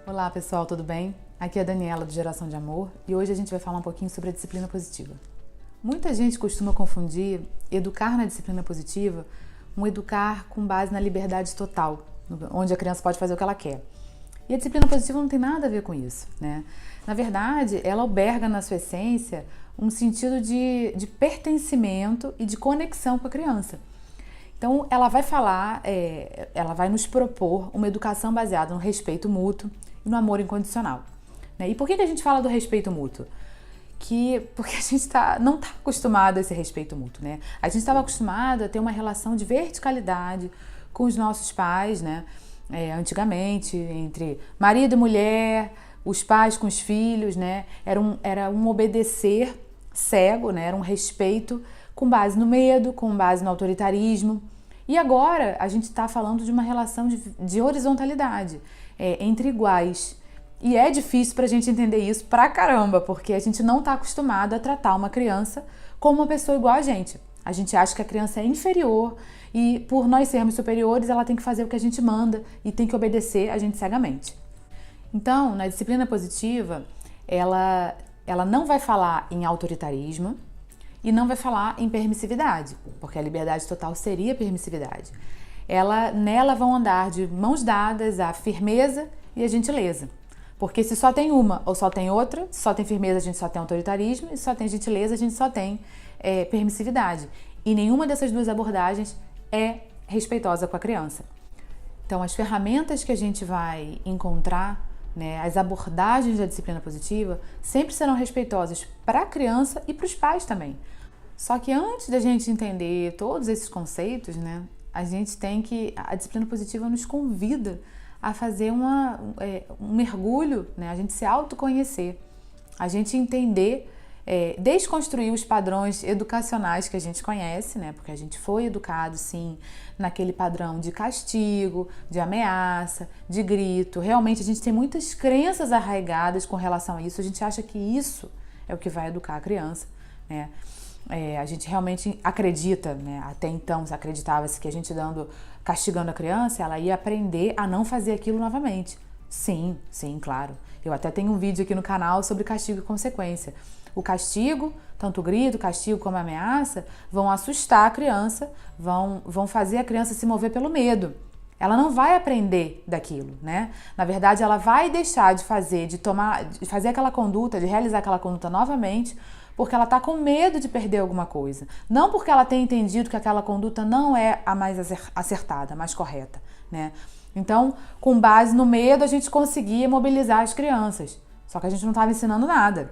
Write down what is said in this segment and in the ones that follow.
Olá pessoal, tudo bem? Aqui é a Daniela do Geração de Amor e hoje a gente vai falar um pouquinho sobre a disciplina positiva. Muita gente costuma confundir educar na disciplina positiva um educar com base na liberdade total, onde a criança pode fazer o que ela quer. E a disciplina positiva não tem nada a ver com isso, né? Na verdade, ela alberga na sua essência um sentido de pertencimento e de conexão com a criança. Então, ela vai falar, ela vai nos propor uma educação baseada no respeito mútuo e no amor incondicional. Né? E por que a gente fala do respeito mútuo? Porque a gente não está acostumado a esse respeito mútuo, né? A gente estava acostumado a ter uma relação de verticalidade com os nossos pais, né? Antigamente, entre marido e mulher, os pais com os filhos, né? Era um obedecer cego, né? Era um respeito com base no medo, com base no autoritarismo. E agora a gente está falando de uma relação de horizontalidade, entre iguais. E é difícil pra gente entender isso pra caramba, porque a gente não tá acostumado a tratar uma criança como uma pessoa igual a gente. A gente acha que a criança é inferior e por nós sermos superiores, ela tem que fazer o que a gente manda e tem que obedecer a gente cegamente. Então, na disciplina positiva, ela não vai falar em autoritarismo e não vai falar em permissividade, porque a liberdade total seria permissividade. Nela vão andar de mãos dadas a firmeza e a gentileza. Porque se só tem uma ou só tem outra, se só tem firmeza a gente só tem autoritarismo e se só tem gentileza a gente só tem permissividade. E nenhuma dessas duas abordagens é respeitosa com a criança. Então as ferramentas que a gente vai encontrar, né, as abordagens da disciplina positiva sempre serão respeitosas para a criança e para os pais também. Só que antes da gente entender todos esses conceitos, né, a disciplina positiva nos convida a fazer um mergulho, né? A gente se autoconhecer, a gente entender, desconstruir os padrões educacionais que a gente conhece, né? Porque a gente foi educado, sim, naquele padrão de castigo, de ameaça, de grito. Realmente a gente tem muitas crenças arraigadas com relação a isso, a gente acha que isso é o que vai educar a criança, né? A gente realmente acredita, né? Até então acreditava-se que a gente castigando a criança, ela ia aprender a não fazer aquilo novamente. Sim, claro. Eu até tenho um vídeo aqui no canal sobre castigo e consequência. O castigo, tanto o grito, o castigo como a ameaça, vão assustar a criança, vão fazer a criança se mover pelo medo. Ela não vai aprender daquilo, né? Na verdade, ela vai deixar de fazer aquela conduta, de realizar aquela conduta novamente, porque ela está com medo de perder alguma coisa. Não porque ela tenha entendido que aquela conduta não é a mais acertada, a mais correta, né? Então, com base no medo, a gente conseguia mobilizar as crianças. Só que a gente não estava ensinando nada.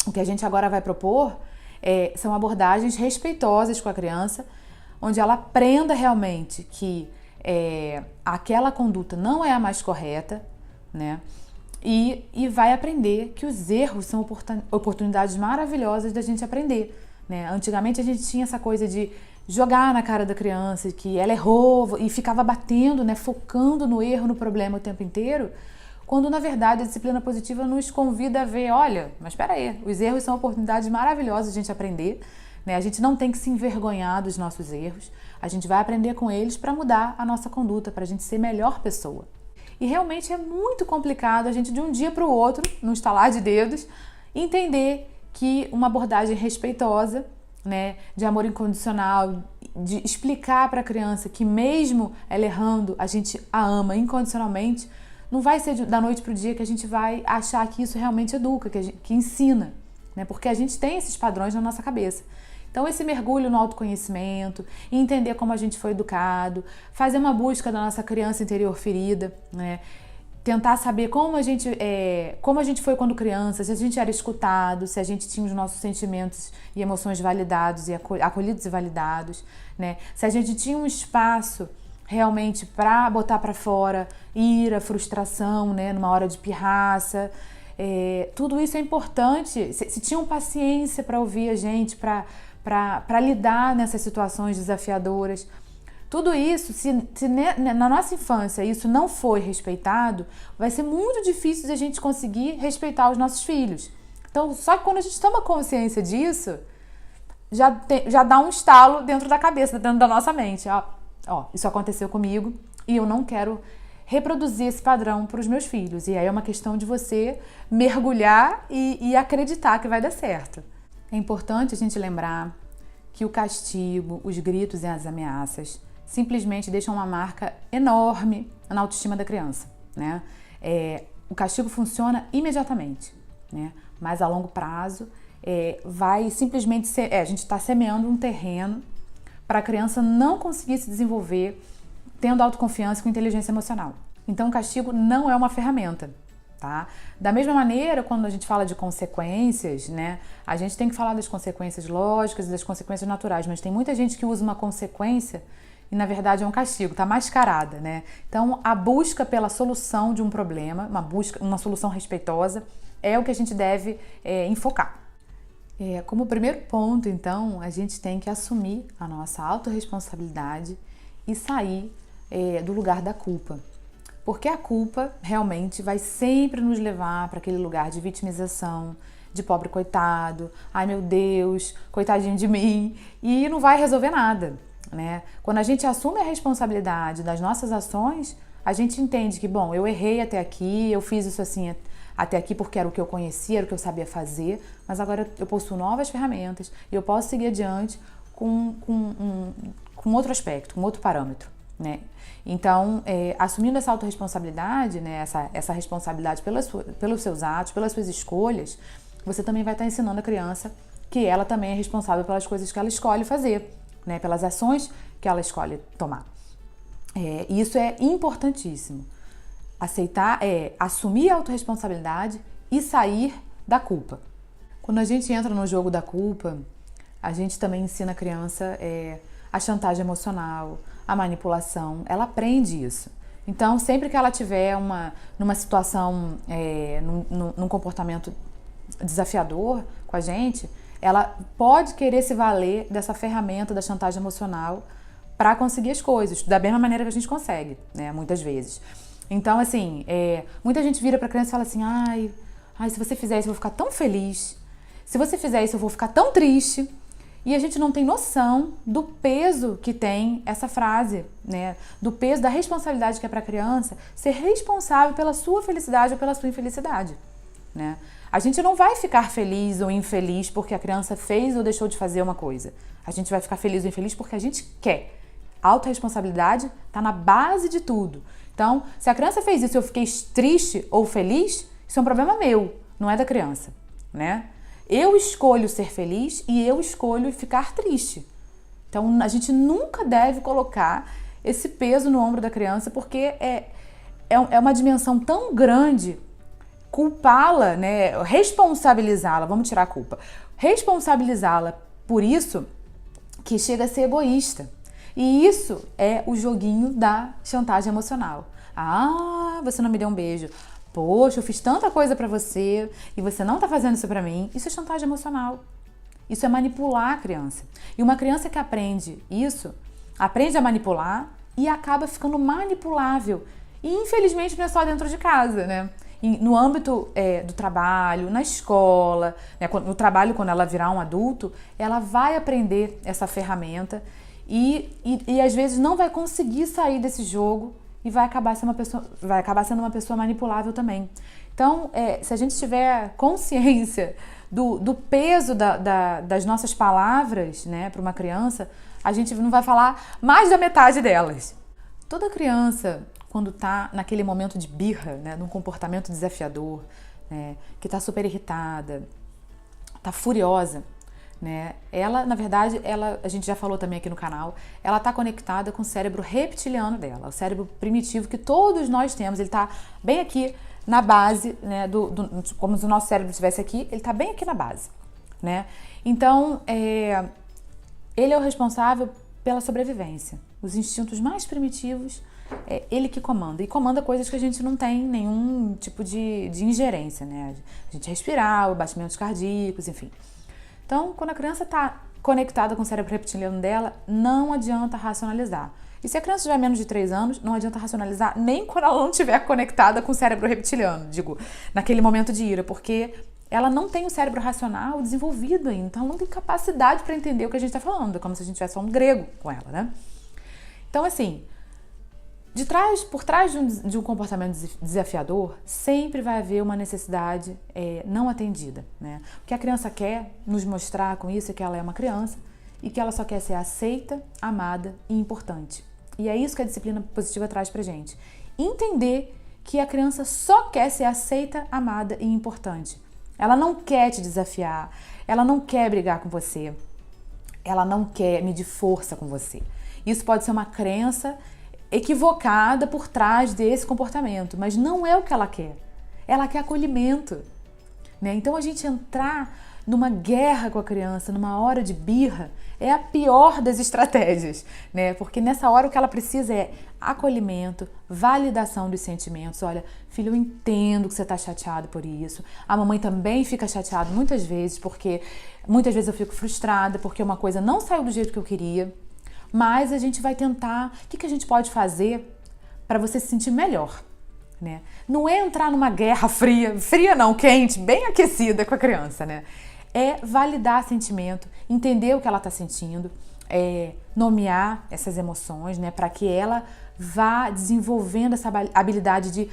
O que a gente agora vai propor são abordagens respeitosas com a criança, onde ela aprenda realmente que aquela conduta não é a mais correta, né? E vai aprender que os erros são oportunidades maravilhosas da gente aprender, né? Antigamente a gente tinha essa coisa de jogar na cara da criança que ela errou e ficava batendo, né? Focando no erro, no problema o tempo inteiro, quando na verdade a disciplina positiva nos convida a ver, olha, mas espera aí, os erros são oportunidades maravilhosas de a gente aprender, né? A gente não tem que se envergonhar dos nossos erros, a gente vai aprender com eles para mudar a nossa conduta, para a gente ser melhor pessoa. E realmente é muito complicado a gente de um dia para o outro, num estalar de dedos, entender que uma abordagem respeitosa, né, de amor incondicional, de explicar para a criança que mesmo ela errando, a gente a ama incondicionalmente, não vai ser da noite para o dia que a gente vai achar que isso realmente educa, que ensina, né, porque a gente tem esses padrões na nossa cabeça. Então esse mergulho no autoconhecimento, entender como a gente foi educado, fazer uma busca da nossa criança interior ferida, né? Tentar saber como a gente foi quando criança, se a gente era escutado, se a gente tinha os nossos sentimentos e emoções validados e acolhidos e validados, né? Se a gente tinha um espaço realmente para botar para fora ira, frustração, né? Numa hora de pirraça. Tudo isso é importante. Se tinham paciência para ouvir a gente, para lidar nessas situações desafiadoras. Tudo isso, se na nossa infância isso não foi respeitado, vai ser muito difícil de a gente conseguir respeitar os nossos filhos. Então, só que quando a gente toma consciência disso, já dá um estalo dentro da cabeça, dentro da nossa mente. Ó, isso aconteceu comigo e eu não quero reproduzir esse padrão para os meus filhos. E aí é uma questão de você mergulhar e acreditar que vai dar certo. É importante a gente lembrar que o castigo, os gritos e as ameaças simplesmente deixam uma marca enorme na autoestima da criança, né? O castigo funciona imediatamente, né? Mas a longo prazo vai simplesmente ser... a gente está semeando um terreno para a criança não conseguir se desenvolver tendo autoconfiança e com inteligência emocional. Então o castigo não é uma ferramenta, tá? Da mesma maneira, quando a gente fala de consequências, né? A gente tem que falar das consequências lógicas e das consequências naturais, mas tem muita gente que usa uma consequência e na verdade é um castigo, tá mascarada, né? Então a busca pela solução de um problema, uma solução respeitosa, é o que a gente deve enfocar. Como primeiro ponto, então, a gente tem que assumir a nossa autorresponsabilidade e sair do lugar da culpa. Porque a culpa realmente vai sempre nos levar para aquele lugar de vitimização, de pobre coitado, ai meu Deus, coitadinho de mim, e não vai resolver nada, né? Quando a gente assume a responsabilidade das nossas ações, a gente entende que, bom, eu errei até aqui, eu fiz isso assim até aqui porque era o que eu conhecia, era o que eu sabia fazer, mas agora eu possuo novas ferramentas e eu posso seguir adiante com outro aspecto, com outro parâmetro, né? Então, assumindo essa autorresponsabilidade, né, essa responsabilidade pelos seus atos, pelas suas escolhas, você também vai estar ensinando a criança que ela também é responsável pelas coisas que ela escolhe fazer, né, pelas ações que ela escolhe tomar. Isso é importantíssimo. Assumir a autorresponsabilidade e sair da culpa. Quando a gente entra no jogo da culpa, a gente também ensina a criança a chantagem emocional, a manipulação. Ela aprende isso. Então, sempre que ela tiver numa situação, num comportamento desafiador com a gente, ela pode querer se valer dessa ferramenta da chantagem emocional para conseguir as coisas, da mesma maneira que a gente consegue, né, muitas vezes. Então, assim, muita gente vira para a criança e fala assim, ai, se você fizer isso eu vou ficar tão feliz, se você fizer isso eu vou ficar tão triste. E a gente não tem noção do peso que tem essa frase, né? Do peso, da responsabilidade que é para a criança ser responsável pela sua felicidade ou pela sua infelicidade, né? A gente não vai ficar feliz ou infeliz porque a criança fez ou deixou de fazer uma coisa. A gente vai ficar feliz ou infeliz porque a gente quer. A autorresponsabilidade está na base de tudo. Então, se a criança fez isso e eu fiquei triste ou feliz, isso é um problema meu, não é da criança, né? Eu escolho ser feliz e eu escolho ficar triste. Então, a gente nunca deve colocar esse peso no ombro da criança porque é uma dimensão tão grande culpá-la, né? Responsabilizá-la, vamos tirar a culpa, responsabilizá-la por isso que chega a ser egoísta. E isso é o joguinho da chantagem emocional. Ah, você não me deu um beijo. Poxa, eu fiz tanta coisa pra você e você não tá fazendo isso pra mim. Isso é chantagem emocional. Isso é manipular a criança. E uma criança que aprende isso, aprende a manipular e acaba ficando manipulável. E infelizmente não é só dentro de casa, né? No âmbito do trabalho, na escola, né? No trabalho, quando ela virar um adulto, ela vai aprender essa ferramenta e às vezes não vai conseguir sair desse jogo e vai acabar sendo uma pessoa manipulável também. Então, se a gente tiver consciência do peso das nossas palavras, né, para uma criança, a gente não vai falar mais da metade delas. Toda criança, quando está naquele momento de birra, né, num comportamento desafiador, né, que está super irritada, está furiosa, né? Ela, na verdade, a gente já falou também aqui no canal, ela está conectada com o cérebro reptiliano dela, o cérebro primitivo que todos nós temos. Ele está bem aqui na base, né, como se o nosso cérebro estivesse aqui, ele está bem aqui na base, né? Então, ele é o responsável pela sobrevivência. Os instintos mais primitivos, ele que comanda. E comanda coisas que a gente não tem nenhum tipo de ingerência, né? A gente respirar, batimentos cardíacos, enfim. Então, quando a criança está conectada com o cérebro reptiliano dela, não adianta racionalizar. E se a criança tiver menos de 3 anos, não adianta racionalizar nem quando ela não estiver conectada com o cérebro reptiliano, digo, naquele momento de ira, porque ela não tem o cérebro racional desenvolvido ainda, então ela não tem capacidade para entender o que a gente está falando, é como se a gente estivesse falando grego com ela, né? Então, assim, Por trás de um comportamento desafiador, sempre vai haver uma necessidade não atendida, né? O que a criança quer nos mostrar com isso é que ela é uma criança e que ela só quer ser aceita, amada e importante. E é isso que a disciplina positiva traz pra gente. Entender que a criança só quer ser aceita, amada e importante. Ela não quer te desafiar, ela não quer brigar com você, ela não quer medir força com você. Isso pode ser uma crença equivocada por trás desse comportamento, mas não é o que ela quer. Ela quer acolhimento, né? Então a gente entrar numa guerra com a criança, numa hora de birra, é a pior das estratégias, né? Porque nessa hora o que ela precisa é acolhimento, validação dos sentimentos. Olha, filho, eu entendo que você está chateado por isso. A mamãe também fica chateada muitas vezes, porque muitas vezes eu fico frustrada porque uma coisa não saiu do jeito que eu queria. Mas a gente vai tentar, o que a gente pode fazer para você se sentir melhor, né? Não é entrar numa guerra fria não, quente, bem aquecida com a criança, né? É validar sentimento, entender o que ela está sentindo, nomear essas emoções, né? Para que ela vá desenvolvendo essa habilidade de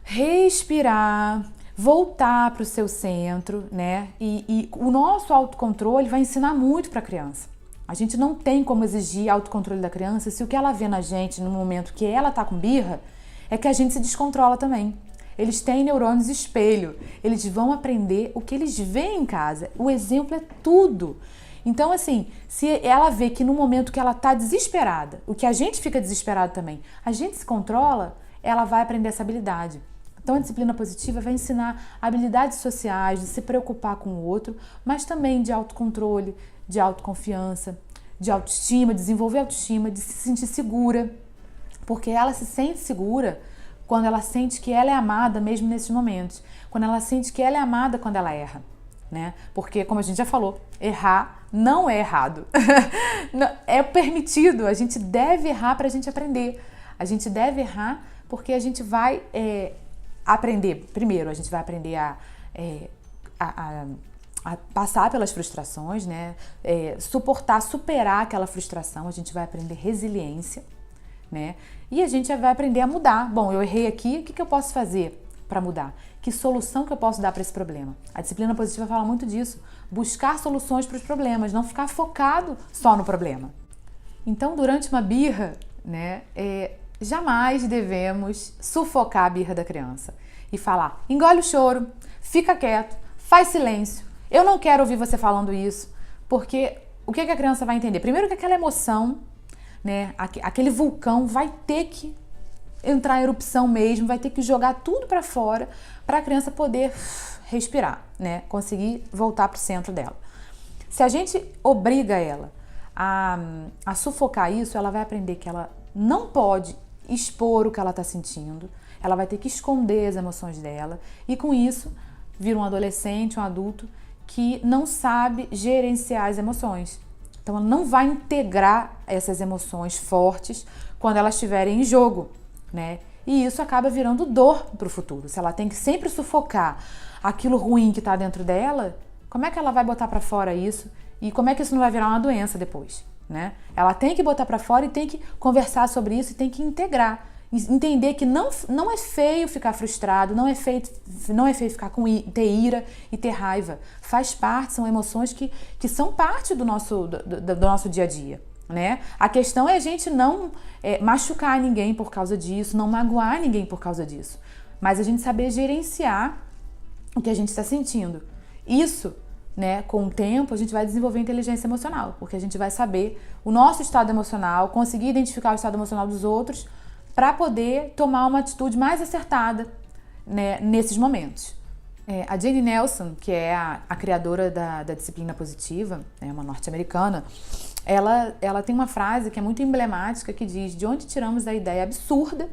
respirar, voltar para o seu centro, né? E o nosso autocontrole vai ensinar muito para a criança. A gente não tem como exigir autocontrole da criança se o que ela vê na gente no momento que ela tá com birra é que a gente se descontrola também. Eles têm neurônios espelho, eles vão aprender o que eles veem em casa. O exemplo é tudo. Então, assim, se ela vê que no momento que ela tá desesperada, o que a gente fica desesperado também, a gente se controla, ela vai aprender essa habilidade. Então, a disciplina positiva vai ensinar habilidades sociais, de se preocupar com o outro, mas também de autocontrole, de autoconfiança, de autoestima, desenvolver autoestima, de se sentir segura, porque ela se sente segura quando ela sente que ela é amada mesmo nesses momentos, quando ela sente que ela é amada quando ela erra, né? Porque, como a gente já falou, errar não é errado, é permitido, a gente deve errar para a gente aprender, a gente deve errar porque a gente vai aprender, primeiro a gente vai aprender a passar pelas frustrações, né? Superar aquela frustração, a gente vai aprender resiliência, né? E a gente vai aprender a mudar. Bom, eu errei aqui, o que eu posso fazer para mudar? Que solução que eu posso dar para esse problema? A disciplina positiva fala muito disso, buscar soluções para os problemas, não ficar focado só no problema. Então, durante uma birra, né, jamais devemos sufocar a birra da criança e falar, engole o choro, fica quieto, faz silêncio. Eu não quero ouvir você falando isso, porque o que a criança vai entender? Primeiro que aquela emoção, né, aquele vulcão vai ter que entrar em erupção mesmo, vai ter que jogar tudo para fora para a criança poder respirar, né, conseguir voltar para o centro dela. Se a gente obriga ela a sufocar isso, ela vai aprender que ela não pode expor o que ela está sentindo, ela vai ter que esconder as emoções dela e com isso vira um adolescente, um adulto que não sabe gerenciar as emoções. Então, ela não vai integrar essas emoções fortes quando elas estiverem em jogo, né? E isso acaba virando dor para o futuro. Se ela tem que sempre sufocar aquilo ruim que está dentro dela, como é que ela vai botar para fora isso? E como é que isso não vai virar uma doença depois, né? Ela tem que botar para fora e tem que conversar sobre isso e tem que integrar. Entender que não é feio ficar frustrado, não é feio ficar ter ira e ter raiva. Faz parte, são emoções que são parte do nosso dia a dia, né? A questão é a gente não machucar ninguém por causa disso, não magoar ninguém por causa disso. Mas a gente saber gerenciar o que a gente está sentindo. Isso, né, com o tempo, a gente vai desenvolver inteligência emocional, porque a gente vai saber o nosso estado emocional, conseguir identificar o estado emocional dos outros, para poder tomar uma atitude mais acertada, né, nesses momentos. A Jane Nelson, que é a criadora da disciplina positiva, uma norte-americana, ela tem uma frase que é muito emblemática que diz: de onde tiramos a ideia absurda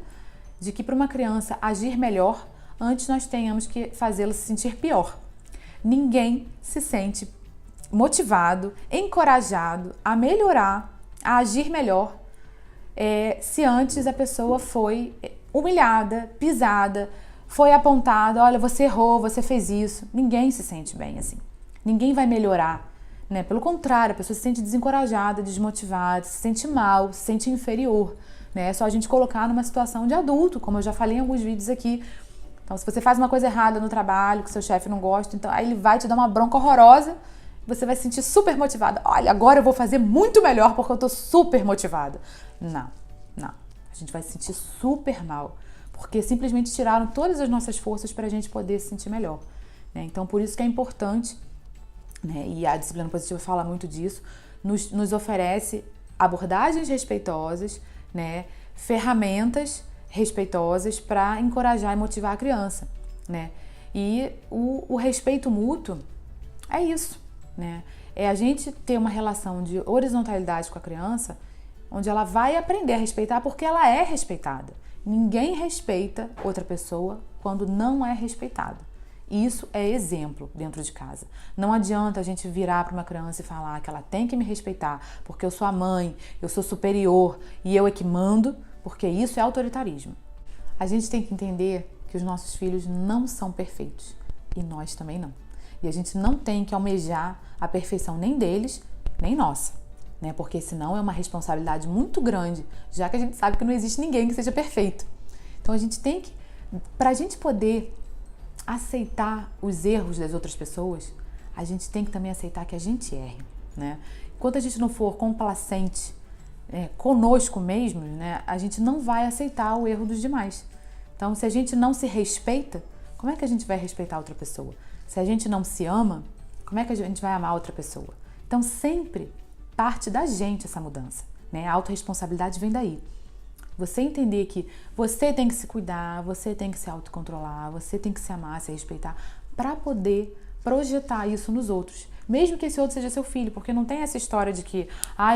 de que para uma criança agir melhor, antes nós tenhamos que fazê-la se sentir pior. Ninguém se sente motivado, encorajado a melhorar, a agir melhor, se antes a pessoa foi humilhada, pisada, foi apontada, olha, você errou, você fez isso. Ninguém se sente bem assim. Ninguém vai melhorar, né? Pelo contrário, a pessoa se sente desencorajada, desmotivada, se sente mal, se sente inferior, né? É só a gente colocar numa situação de adulto, como eu já falei em alguns vídeos aqui. Então, se você faz uma coisa errada no trabalho, que seu chefe não gosta, então aí ele vai te dar uma bronca horrorosa, você vai se sentir super motivada. Olha, agora eu vou fazer muito melhor porque eu tô super motivada. Não. A gente vai se sentir super mal, porque simplesmente tiraram todas as nossas forças para a gente poder se sentir melhor, né? Então, por isso que é importante, né? E a disciplina positiva fala muito disso, nos oferece abordagens respeitosas, né? Ferramentas respeitosas para encorajar e motivar a criança, né? E o respeito mútuo é isso, né? É a gente ter uma relação de horizontalidade com a criança, onde ela vai aprender a respeitar porque ela é respeitada. Ninguém respeita outra pessoa quando não é respeitada. Isso é exemplo dentro de casa. Não adianta a gente virar para uma criança e falar que ela tem que me respeitar porque eu sou a mãe, eu sou superior e eu é que mando, porque isso é autoritarismo. A gente tem que entender que os nossos filhos não são perfeitos e nós também não. E a gente não tem que almejar a perfeição nem deles, nem nossa, né? Porque senão é uma responsabilidade muito grande, já que a gente sabe que não existe ninguém que seja perfeito. Então a gente tem que, para a gente poder aceitar os erros das outras pessoas, a gente tem que também aceitar que a gente erre, né? Enquanto a gente não for complacente conosco mesmo, né, a gente não vai aceitar o erro dos demais. Então, se a gente não se respeita, como é que a gente vai respeitar outra pessoa? Se a gente não se ama, como é que a gente vai amar outra pessoa? Então, sempre parte da gente essa mudança, né? A autorresponsabilidade vem daí. Você entender que você tem que se cuidar, você tem que se autocontrolar, você tem que se amar, se respeitar, para poder projetar isso nos outros. Mesmo que esse outro seja seu filho, porque não tem essa história de que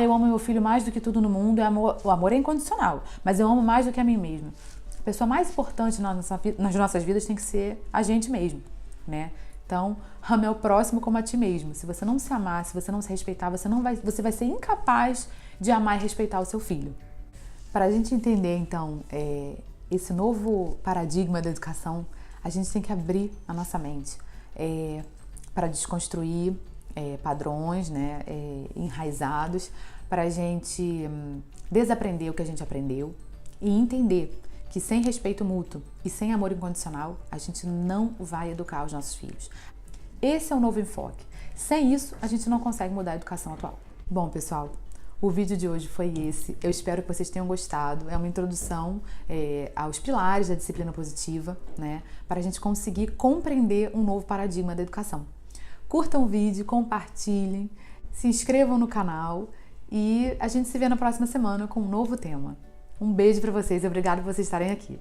eu amo meu filho mais do que tudo no mundo, o amor é incondicional, mas eu amo mais do que a mim mesma. A pessoa mais importante nas nossas vidas tem que ser a gente mesmo, né? Então, ame ao próximo como a ti mesmo. Se você não se amar, se você não se respeitar, você vai ser incapaz de amar e respeitar o seu filho. Para a gente entender, então, esse novo paradigma da educação, a gente tem que abrir a nossa mente para desconstruir padrões, né, enraizados, para a gente desaprender o que a gente aprendeu e entender que sem respeito mútuo e sem amor incondicional, a gente não vai educar os nossos filhos. Esse é o novo enfoque. Sem isso, a gente não consegue mudar a educação atual. Bom, pessoal, o vídeo de hoje foi esse. Eu espero que vocês tenham gostado. É uma introdução aos pilares da disciplina positiva, né, para a gente conseguir compreender um novo paradigma da educação. Curtam o vídeo, compartilhem, se inscrevam no canal e a gente se vê na próxima semana com um novo tema. Um beijo para vocês e obrigado por vocês estarem aqui.